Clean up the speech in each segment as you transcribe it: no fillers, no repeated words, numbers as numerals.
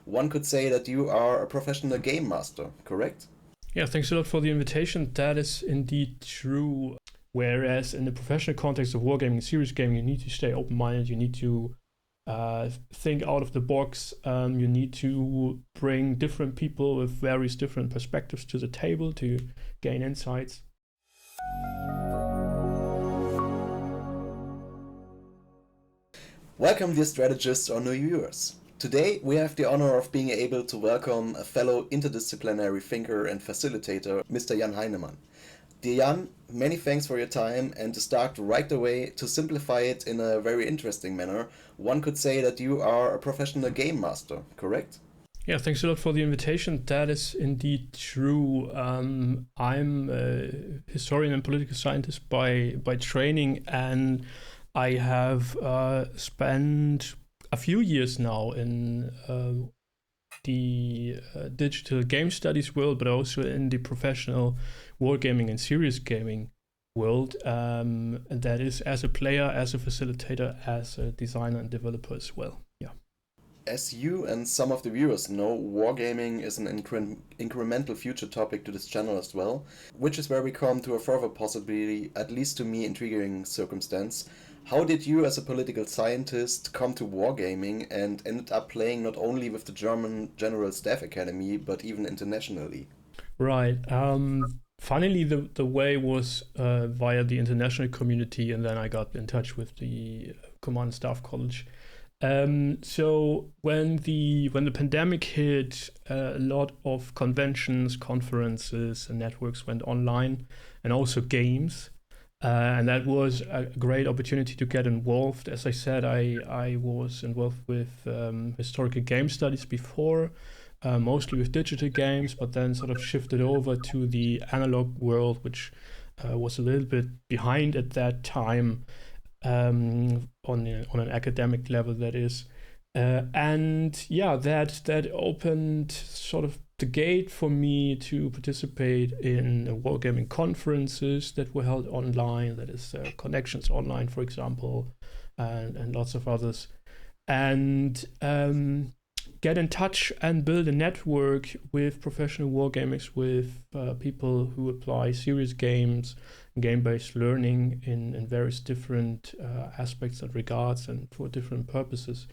one could say that you are a professional game master, correct? Yeah, thanks a lot for the invitation. That is indeed true. Whereas in the professional context of wargaming and serious gaming, you need to stay open-minded. You need to think out of the box. You need to bring different people with various different perspectives to the table to gain insights. Welcome, dear strategists or new viewers. Today we have the honor of being able to welcome a fellow interdisciplinary thinker and facilitator, Mr. Jan Heinemann. Dear Jan, many thanks for your time, and to start right away, to simplify it in a very interesting manner, one could say that you are a professional game master, correct? Yeah, thanks a lot for the invitation. That is indeed true. I'm a historian and political scientist by training, and I have spent a few years now in the digital game studies world, but also in the professional wargaming and serious gaming world. And that is as a player, as a facilitator, as a designer and developer as well. Yeah. As you and some of the viewers know, wargaming is an incremental future topic to this channel as well, which is where we come to a further possibly, at least to me, intriguing circumstance. How did you as a political scientist come to wargaming and ended up playing not only with the German General Staff Academy, but even internationally? Right. Funnily, the way was via the international community, and then I got in touch with the Command Staff College. So when the pandemic hit, a lot of conventions, conferences, and networks went online, and also games. And that was a great opportunity to get involved. As I said, I was involved with historical game studies before, mostly with digital games, but then sort of shifted over to the analog world, which was a little bit behind at that time. On an academic level, that is, and yeah, that opened sort of the gate for me to participate in wargaming conferences that were held online. That is, Connections Online, for example, and lots of others, and get in touch and build a network with professional wargamers, with people who apply serious games, game-based learning in various different aspects and regards and for different purposes.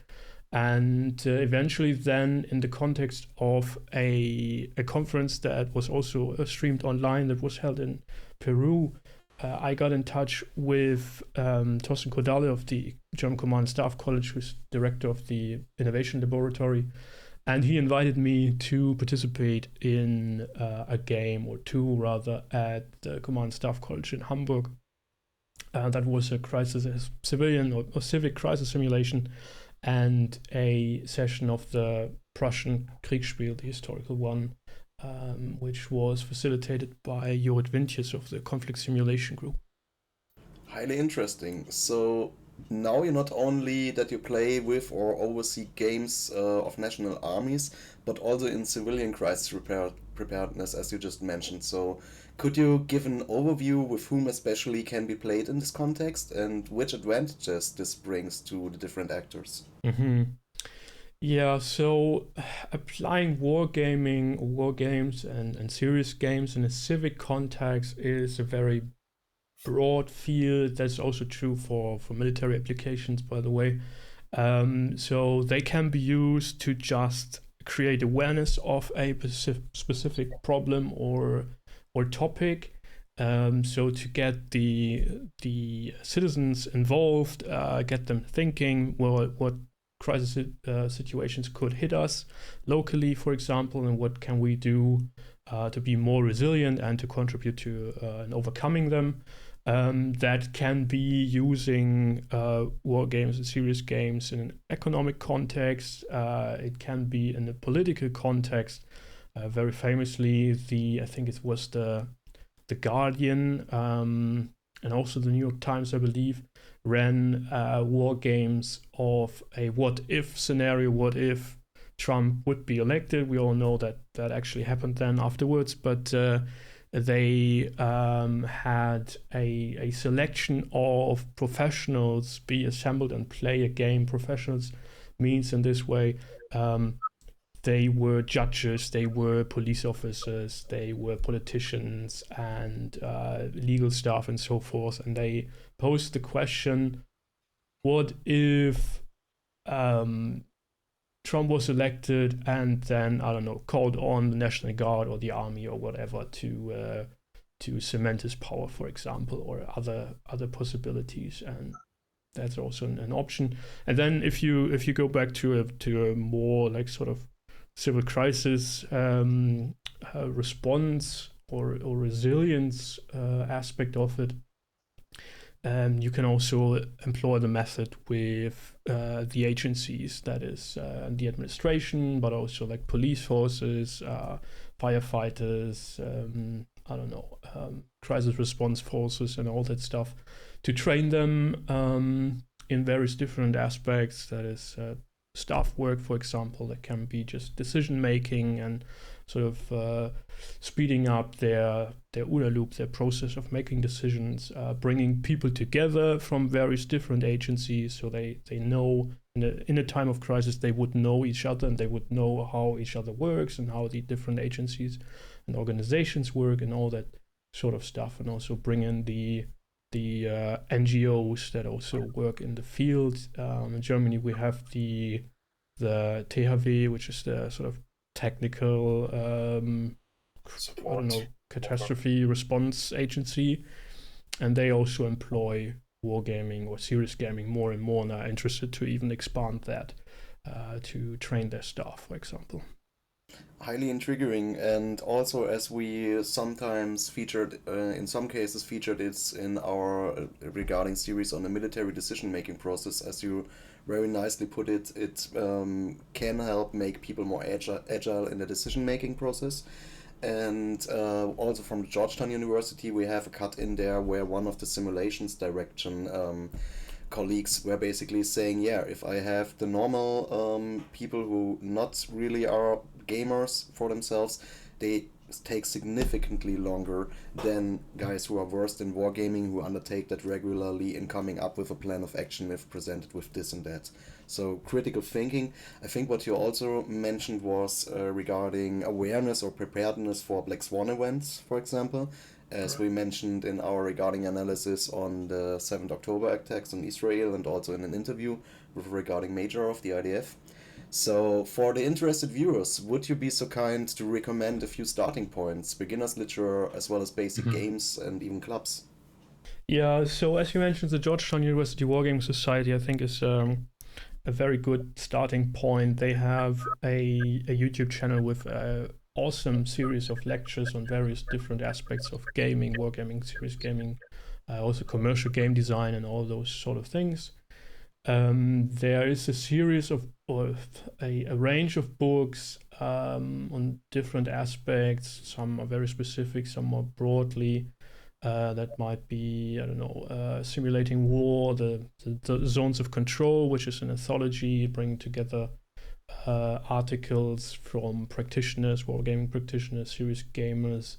And eventually then, in the context of a conference that was also streamed online that was held in Peru, I got in touch with Thorsten Kodale of the German Command Staff College, who's director of the Innovation Laboratory. And he invited me to participate in a game, or two rather, at the Command Staff College in Hamburg. That was a civilian or civic crisis simulation, and a session of the Prussian Kriegsspiel, the historical one, which was facilitated by Jörg Wintjes of the Conflict Simulation Group. Highly interesting. So now you're not only that you play with or oversee games of national armies, but also in civilian crisis preparedness, as you just mentioned. So could you give an overview with whom especially can be played in this context, and which advantages this brings to the different actors? Mm-hmm. Yeah, so applying wargaming, war games, and serious games in a civic context is a very broad field. That's also true for military applications, by the way. So they can be used to just create awareness of a specific problem or topic. So to get the citizens involved, get them thinking, well, what crisis situations could hit us locally, for example, and what can we do to be more resilient and to contribute to in overcoming them. That can be using war games and serious games in an economic context. It can be in a political context. Very famously, I think it was the Guardian and also the New York Times, I believe, ran war games of a what-if scenario. What if Trump would be elected? We all know that actually happened then afterwards, but they had a selection of professionals be assembled and play a game. Professionals means in this way they were judges, they were police officers, they were politicians and legal staff and so forth. And they posed the question, what if Trump was elected and then, I don't know, called on the National Guard or the army or whatever to cement his power, for example, or other possibilities. And that's also an option. And then if you go back to a more like sort of civil crisis response or resilience aspect of it, you can also employ the method with the agencies, that is the administration, but also like police forces, firefighters, I don't know, crisis response forces and all that stuff, to train them in various different aspects. That is staff work, for example, that can be just decision making and sort of speeding up their OODA loop, their process of making decisions, bringing people together from various different agencies so they know in a time of crisis they would know each other and they would know how each other works and how the different agencies and organizations work and all that sort of stuff, and also bring in the NGOs that also work in the field. In Germany, we have the THW, which is the sort of technical, I don't know, catastrophe response agency, and they also employ wargaming or serious gaming more and more, and are interested to even expand that to train their staff, for example. Highly intriguing, and also as we sometimes featured, in some cases featured it in our regarding series on the military decision-making process, as you very nicely put it, it can help make people more agile in the decision-making process. And also from the Georgetown University, we have a cut in there where one of the simulations direction colleagues were basically saying, yeah, if I have the normal people who not really are gamers for themselves, they take significantly longer than guys who are versed in wargaming, who undertake that regularly in coming up with a plan of action if presented with this and that. So critical thinking. I think what you also mentioned was regarding awareness or preparedness for Black Swan events, for example, as we mentioned in our regarding analysis on the 7th October attacks on Israel, and also in an interview with regarding Major of the IDF. So for the interested viewers, would you be so kind to recommend a few starting points, beginners literature as well as basic games and even clubs? Yeah, so as you mentioned, the Georgetown University Wargaming Society, I think, is a very good starting point. They have a YouTube channel with an awesome series of lectures on various different aspects of gaming, wargaming, serious gaming, also commercial game design and all those sort of things. There is a series of a range of books on different aspects. Some are very specific, some more broadly. That might be, I don't know, Simulating War, the Zones of Control, which is an anthology bringing together articles from practitioners, wargaming practitioners, serious gamers,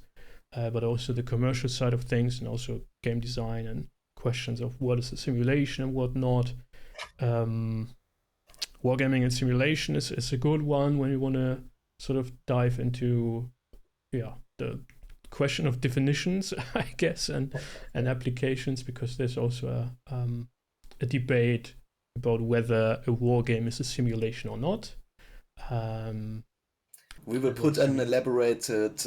but also the commercial side of things, and also game design and questions of what is a simulation and what not. Wargaming and simulation is a good one when you want to sort of dive into the question of definitions, I guess, and applications, because there's also a debate about whether a war game is a simulation or not. We will put an elaborated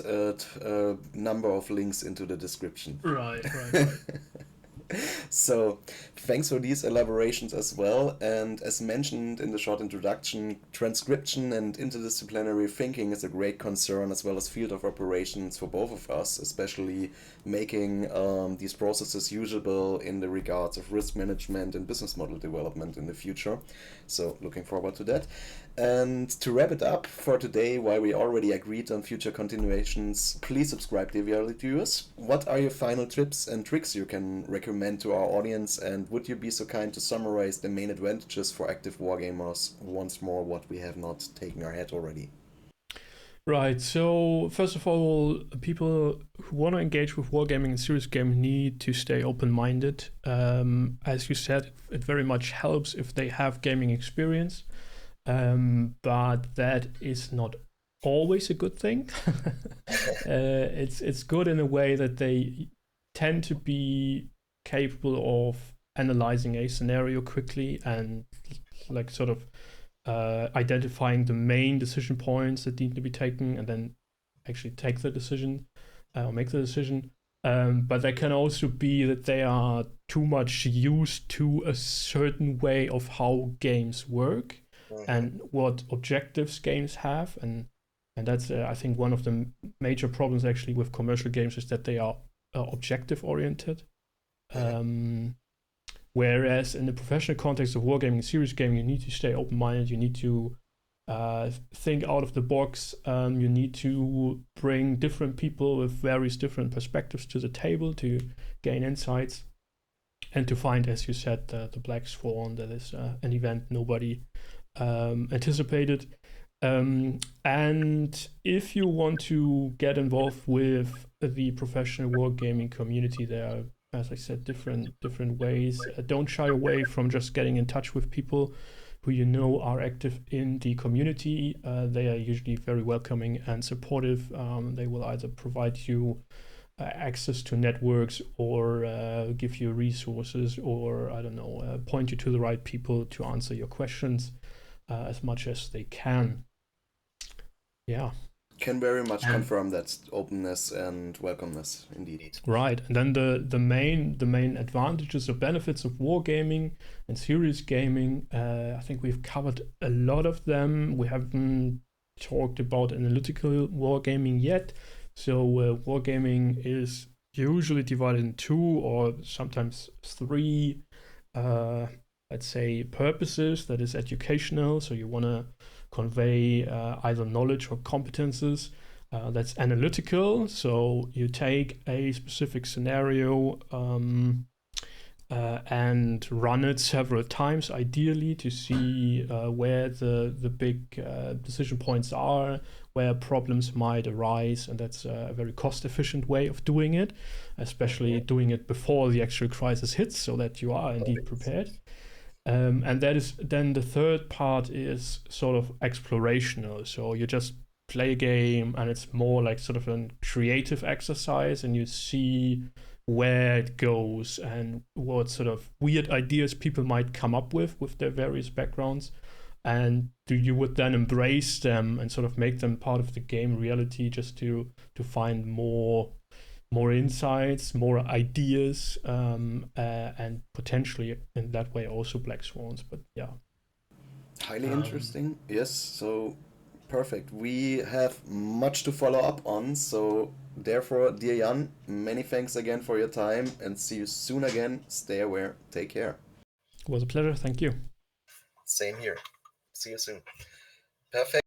number of links into the description. Right. So, thanks for these elaborations as well. And as mentioned in the short introduction, transcription and interdisciplinary thinking is a great concern as well as field of operations for both of us, especially making these processes usable in the regards of risk management and business model development in the future. So, looking forward to that. And to wrap it up for today, while we already agreed on future continuations, please subscribe, dear viewers. What are your final tips and tricks you can recommend to our audience, and would you be so kind to summarize the main advantages for active wargamers once more, what we have not taken our head already? Right, so first of all, people who want to engage with wargaming and serious gaming need to stay open-minded. As you said, it very much helps if they have gaming experience. but that is not always a good thing. It's good in a way that they tend to be capable of analyzing a scenario quickly and like sort of identifying the main decision points that need to be taken and then actually take the decision or make the decision. But that can also be that they are too much used to a certain way of how games work and what objectives games have. And that's, I think, one of the major problems actually with commercial games is that they are objective oriented. Whereas in the professional context of wargaming and serious gaming, you need to stay open-minded. You need to think out of the box. You need to bring different people with various different perspectives to the table to gain insights and to find, as you said, the black swan. That is an event nobody anticipated. And if you want to get involved with the professional wargaming community, there are, as I said, different ways. Don't shy away from just getting in touch with people who you know are active in the community. They are usually very welcoming and supportive. They will either provide you access to networks or give you resources or, I don't know, point you to the right people to answer your questions as much as they can. Yeah. Can very much confirm that openness and welcomeness, indeed. Right, and then the main advantages or benefits of wargaming and serious gaming. I think we've covered a lot of them. We haven't talked about analytical wargaming yet. So wargaming is usually divided in 2 or sometimes 3, let's say, purposes. That is educational. So you want to convey either knowledge or competences. That's analytical, so you take a specific scenario and run it several times, ideally, to see where the big decision points are, where problems might arise, and that's a very cost-efficient way of doing it, especially doing it before the actual crisis hits, so that you are indeed prepared. And that is then the third part is sort of explorational. So you just play a game and it's more like sort of a creative exercise and you see where it goes and what sort of weird ideas people might come up with their various backgrounds. And you would then embrace them and sort of make them part of the game reality just to find more insights, more ideas, and potentially in that way also black swans. But yeah. Highly interesting. Yes, so perfect. We have much to follow up on. So therefore, dear Jan, many thanks again for your time and see you soon again. Stay aware. Take care. It was a pleasure. Thank you. Same here. See you soon. Perfect.